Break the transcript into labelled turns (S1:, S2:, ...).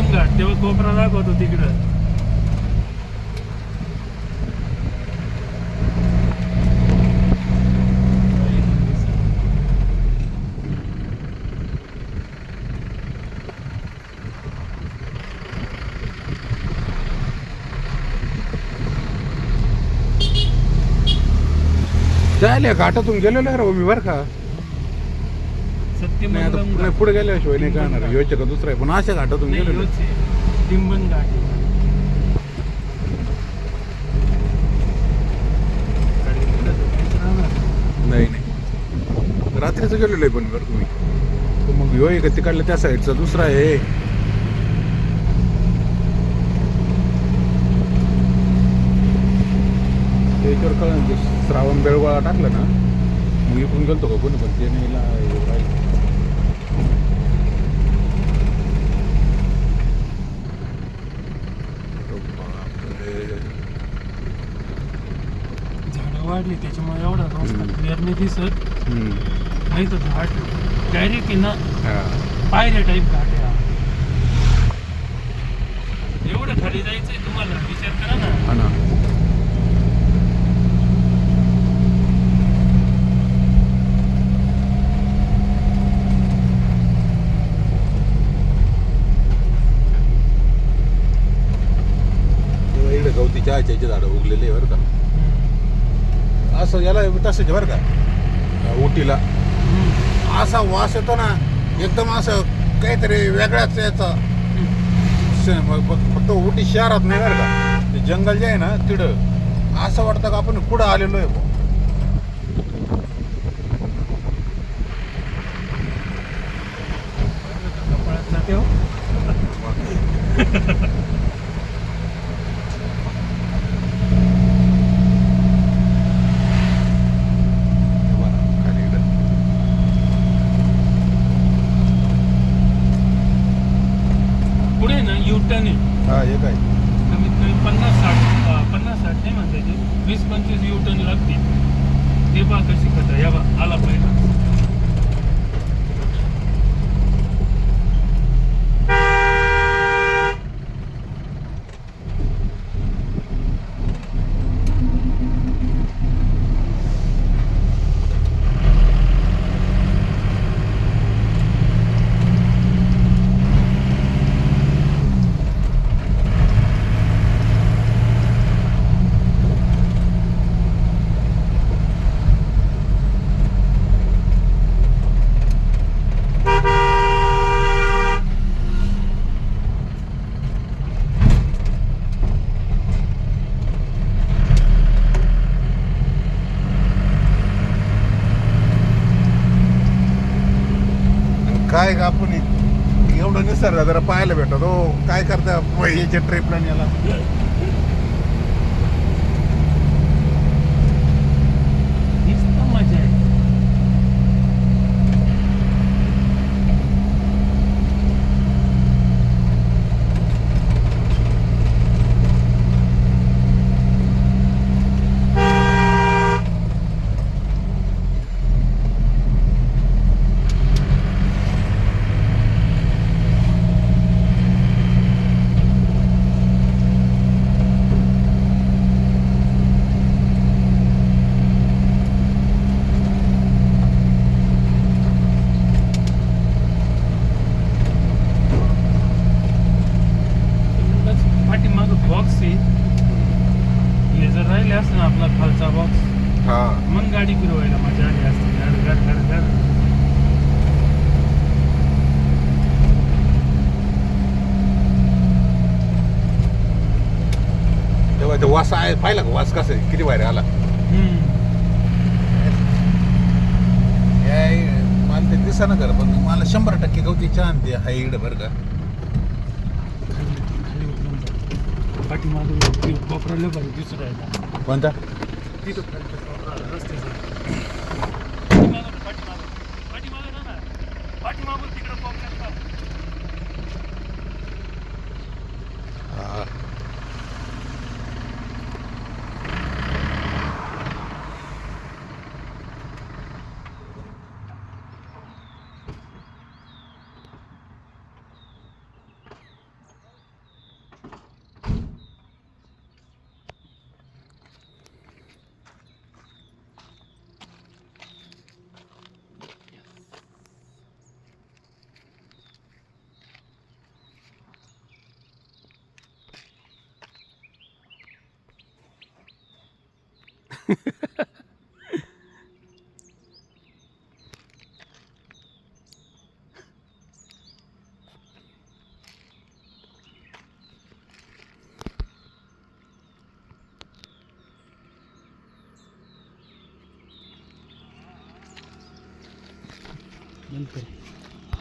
S1: सत्यमंगलम घाट तेव्हा कोपरा दाखवतो तिकडं.
S2: जायला घाटातून गेलेलो आहे रे मी बरं का. नाही आता
S1: सत्यमंगलम
S2: नाही, पुढे गेल्याशिवाय नाही कळणार
S1: घाट.
S2: योचे का दुसरा आहे पण अशा घाटातून
S1: नाही,
S2: गेलेलो.
S1: ह्योच आहे. टिंबन घाट आहे. गाडी कुठं जायचं राहणार?
S2: नाही नाही रात्रीचं गेलेलो आहे पण बरं तुम्ही. तो मग ह्यो आहे का तिकडल्या त्या साईडचा दुसरा आहे. त्याच्यावर कळलं ते श्रावण बेळगोळा टाकलं ना मग इकडून गेलतो का कोणी पण ते नाही राहिलं.
S1: झाडं वाढली त्याच्यामुळे एवढा रस्ता क्लिअर नाही दिसत. नाही तर घाट डायरेक्ट आहे ना पायऱ्या टाईप घाट आहे हा. एवढं खाली जायचंय तुम्हाला विचार करा ना.
S2: हा ना. इकडे गवती चहाचे झाडं उगलेले बरं का. असं याला तसंच बरं का उटीला असा वास येतो ना एकदम असं काहीतरी वेगळाच याचा. फक्त उटी शहरात नाही बरं का ते जंगल जे आहे ना तिकडं असं वाटतं का आपण पुढं आलेलो आहे.
S1: कपाळात जाते हो. पुढे ना युटर्न आहे.
S2: हा हे काय
S1: कमीत कमी 50-60 नाही म्हणता येते 20-25 युटर्न लागतील. ते बा कशी खतं या बा आला पहिला.
S2: काय का आपण एवढं निसर्ग जरा पाहायला भेटत हो. काय करता याच्या ट्रिपला याला
S1: हीच तर मजा आहे. पाठीमागं बॉक्स आहे. हे जर राहिले असते ना आपला खालचा बॉक्स
S2: हा
S1: मग गाडी फिरवायला मजा आली असते. घर
S2: तेव्हा ते वास आहे पाहिला का वास कसं आहे किती बाहेर आला. मला ते दिसा ना कर पण मला 100% गवती चहा ते हाय इकडे बरं का.
S1: पाठीमागं कोपऱ्याला भारी दिसू राहिला.
S2: कोणता
S1: तिथं खालच्या कोपऱ्याला रस्त्याचा पाठीमागं ना पाठीमागून तिकडं कोपऱ्यात
S2: हा
S1: नंतर